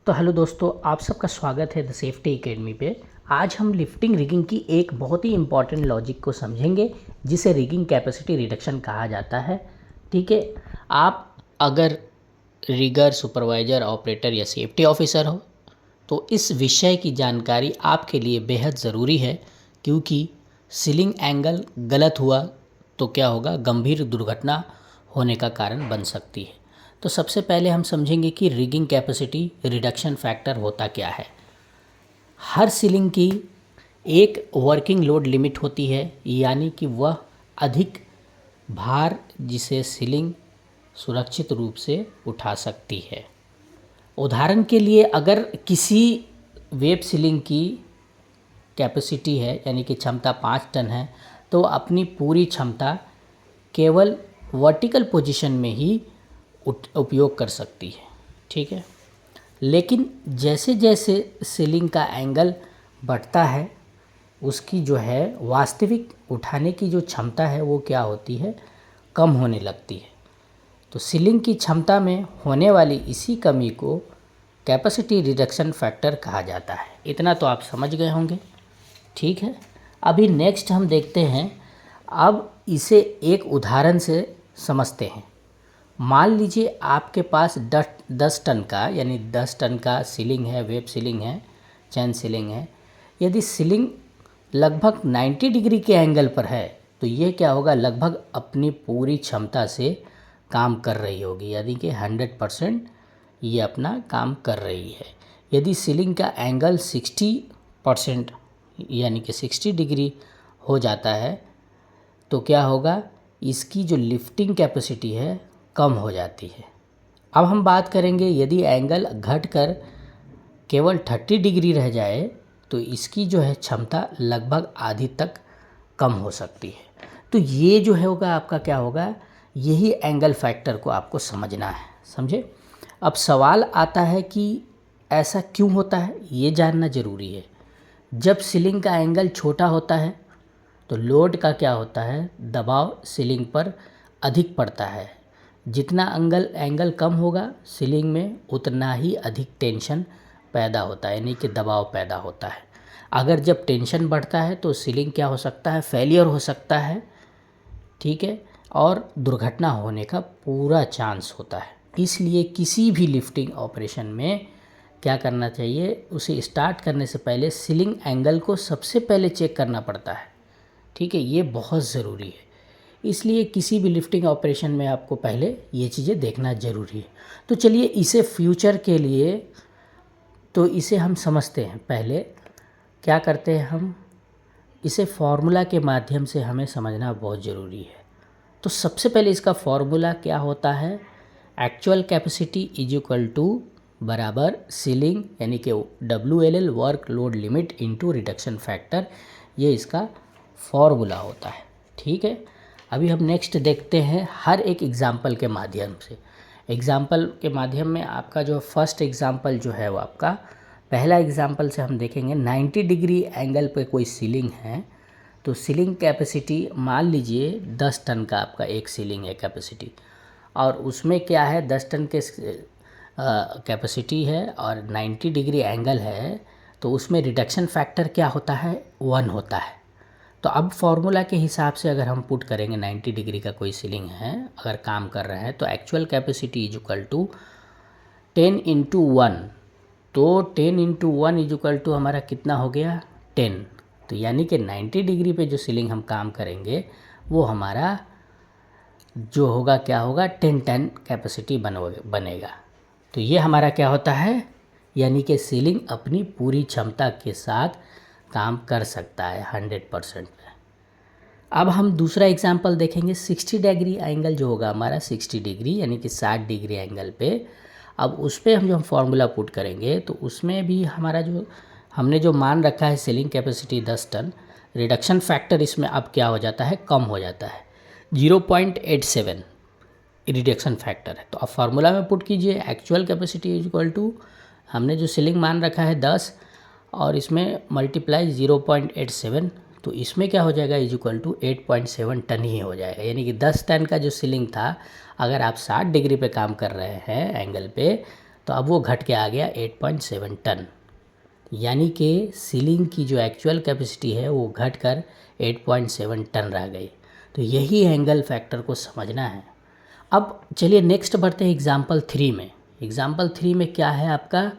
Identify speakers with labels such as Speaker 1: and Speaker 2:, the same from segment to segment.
Speaker 1: तो हेलो दोस्तों, आप सबका स्वागत है द सेफ्टी एकेडमी पे। आज हम लिफ्टिंग रिगिंग की एक बहुत ही इम्पॉर्टेंट लॉजिक को समझेंगे जिसे रिगिंग कैपेसिटी रिडक्शन कहा जाता है। ठीक है, आप अगर रिगर, सुपरवाइज़र, ऑपरेटर या सेफ्टी ऑफिसर हो तो इस विषय की जानकारी आपके लिए बेहद ज़रूरी है, क्योंकि सीलिंग एंगल गलत हुआ तो क्या होगा, गंभीर दुर्घटना होने का कारण बन सकती है। तो सबसे पहले हम समझेंगे कि रिगिंग कैपेसिटी रिडक्शन फैक्टर होता क्या है। हर सीलिंग की एक वर्किंग लोड लिमिट होती है, यानी कि वह अधिक भार जिसे सीलिंग सुरक्षित रूप से उठा सकती है। उदाहरण के लिए, अगर किसी वेब सीलिंग की कैपेसिटी है यानी कि क्षमता 5 टन है, तो अपनी पूरी क्षमता केवल वर्टिकल पोजीशन में ही उपयोग कर सकती है। ठीक है, लेकिन जैसे जैसे सीलिंग का एंगल बढ़ता है, उसकी जो है वास्तविक उठाने की जो क्षमता है वो क्या होती है, कम होने लगती है। तो सीलिंग की क्षमता में होने वाली इसी कमी को कैपेसिटी रिडक्शन फैक्टर कहा जाता है। इतना तो आप समझ गए होंगे। ठीक है, अभी नेक्स्ट हम देखते हैं। अब इसे एक उदाहरण से समझते हैं। मान लीजिए आपके पास 10 टन का यानी 10 टन का सीलिंग है, वेब सीलिंग है, चैन सीलिंग है। यदि सीलिंग लगभग 90 डिग्री के एंगल पर है तो ये क्या होगा, लगभग अपनी पूरी क्षमता से काम कर रही होगी, यानी कि 100% ये अपना काम कर रही है। यदि सीलिंग का एंगल 60% यानी कि 60 डिग्री हो जाता है तो क्या होगा, इसकी जो लिफ्टिंग कैपेसिटी है कम हो जाती है। अब हम बात करेंगे, यदि एंगल घटकर केवल 30 डिग्री रह जाए तो इसकी जो है क्षमता लगभग आधी तक कम हो सकती है। तो ये जो है होगा आपका क्या होगा, यही एंगल फैक्टर को आपको समझना है। समझे? अब सवाल आता है कि ऐसा क्यों होता है, ये जानना ज़रूरी है। जब सीलिंग का एंगल छोटा होता है तो लोड का क्या होता है, दबाव सीलिंग पर अधिक पड़ता है। जितना एंगल कम होगा सीलिंग में, उतना ही अधिक टेंशन पैदा होता है, यानी कि दबाव पैदा होता है। अगर जब टेंशन बढ़ता है तो सीलिंग क्या हो सकता है, फेलियर हो सकता है। ठीक है, और दुर्घटना होने का पूरा चांस होता है। इसलिए किसी भी लिफ्टिंग ऑपरेशन में क्या करना चाहिए, उसे स्टार्ट करने से पहले सीलिंग एंगल को सबसे पहले चेक करना पड़ता है। ठीक है, ये बहुत ज़रूरी है। इसलिए किसी भी लिफ्टिंग ऑपरेशन में आपको पहले ये चीज़ें देखना ज़रूरी है। तो चलिए इसे फ्यूचर के लिए तो इसे हम समझते हैं। पहले क्या करते हैं, हम इसे फॉर्मूला के माध्यम से हमें समझना बहुत ज़रूरी है। तो सबसे पहले इसका फॉर्मूला क्या होता है, actual capacity is equal to बराबर सीलिंग यानी कि WLL work load limit into reduction factor, ये इसका फॉर्मूला होता है। ठीक है, अभी हम नेक्स्ट देखते हैं हर एक एग्जाम्पल के माध्यम से। एग्जाम्पल के माध्यम में आपका जो फर्स्ट एग्जाम्पल जो है वो आपका पहला एग्जाम्पल से हम देखेंगे। 90 डिग्री एंगल पे कोई सीलिंग है, तो सीलिंग कैपेसिटी मान लीजिए 10 टन का आपका एक सीलिंग है कैपेसिटी, और उसमें क्या है 10 टन के कैपेसिटी है और 90 डिग्री एंगल है, तो उसमें रिडक्शन फैक्टर क्या होता है, 1 होता है। तो अब फॉर्मूला के हिसाब से अगर हम पुट करेंगे, 90 डिग्री का कोई सीलिंग है अगर काम कर रहा है, तो actual capacity is equal to 10 into 1। तो 10 इंटू 1 इज इक्वल टू हमारा कितना हो गया, 10। तो यानी कि 90 डिग्री पे जो सीलिंग हम काम करेंगे वो हमारा जो होगा क्या होगा, 10 टन कैपेसिटी बनेगा। तो ये हमारा क्या होता है, यानी कि सीलिंग अपनी पूरी क्षमता के साथ काम कर सकता है 100%। अब हम दूसरा एग्जांपल देखेंगे। 60 डिग्री एंगल जो होगा हमारा 60 डिग्री यानी कि 60 डिग्री एंगल पे, अब उस पर हम जो फॉर्मूला पुट करेंगे तो उसमें भी हमारा जो हमने जो मान रखा है ceiling capacity 10 ton, reduction factor इसमें अब क्या हो जाता है, कम हो जाता है, 0.87 रिडक्शन फैक्टर है। तो अब फार्मूला में पुट कीजिए, actual capacity is equal to हमने जो सीलिंग मान रखा है 10 और इसमें मल्टीप्लाई 0.87, तो इसमें क्या हो जाएगा, इज इक्वल टू 8.7 टन ही हो जाएगा। यानी कि 10 टन का जो सीलिंग था, अगर आप 60 डिग्री पे काम कर रहे हैं एंगल पे, तो अब वो घट के आ गया 8.7 टन, यानी कि सीलिंग की जो एक्चुअल कैपेसिटी है वो घट कर 8.7 टन रह गई। तो यही एंगल फैक्टर को समझना है। अब चलिए नेक्स्ट बढ़ते हैं एग्जाम्पल 3 में। एग्जाम्पल 3 में क्या है आपका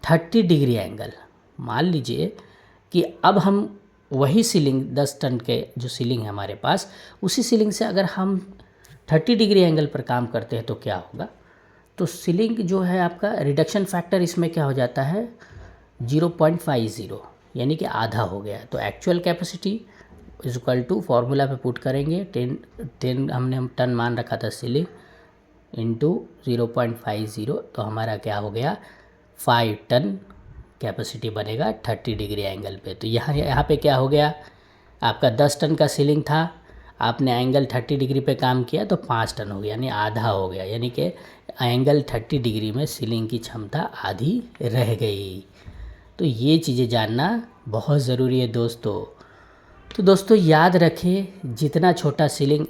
Speaker 1: 30 डिग्री एंगल। मान लीजिए कि अब हम वही सीलिंग 10 टन के जो सीलिंग है हमारे पास, उसी सीलिंग से अगर हम 30 डिग्री एंगल पर काम करते हैं तो क्या होगा। तो सीलिंग जो है आपका रिडक्शन फैक्टर इसमें क्या हो जाता है 0.50, यानी कि आधा हो गया। तो actual capacity is equal to formula पे पुट करेंगे 10 हमने टन मान रखा था सीलिंग इंटू 0.50, तो हमारा क्या हो गया 5 टन कैपेसिटी बनेगा 30 डिग्री एंगल पे। तो यहाँ पे क्या हो गया, आपका 10 टन का सीलिंग था, आपने एंगल 30 डिग्री पे काम किया तो 5 टन हो गया, यानी आधा हो गया, यानी कि एंगल 30 डिग्री में सीलिंग की क्षमता आधी रह गई। तो ये चीज़ें जानना बहुत ज़रूरी है दोस्तों। तो दोस्तों याद रखें, जितना छोटा सीलिंग,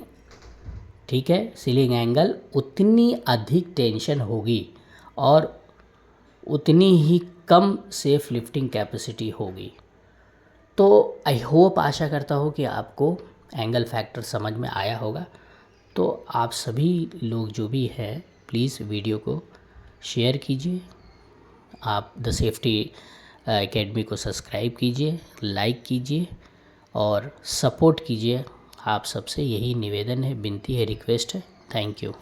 Speaker 1: ठीक है, सीलिंग एंगल, उतनी अधिक टेंशन होगी और उतनी ही कम सेफ लिफ्टिंग कैपेसिटी होगी। तो आई होप, आशा करता हूँ कि आपको एंगल फैक्टर समझ में आया होगा। तो आप सभी लोग जो भी हैं प्लीज़ वीडियो को शेयर कीजिए, आप द सेफ्टी एकेडमी को सब्सक्राइब कीजिए, लाइक कीजिए और सपोर्ट कीजिए। आप सबसे यही निवेदन है, विनती है, रिक्वेस्ट है। Thank you.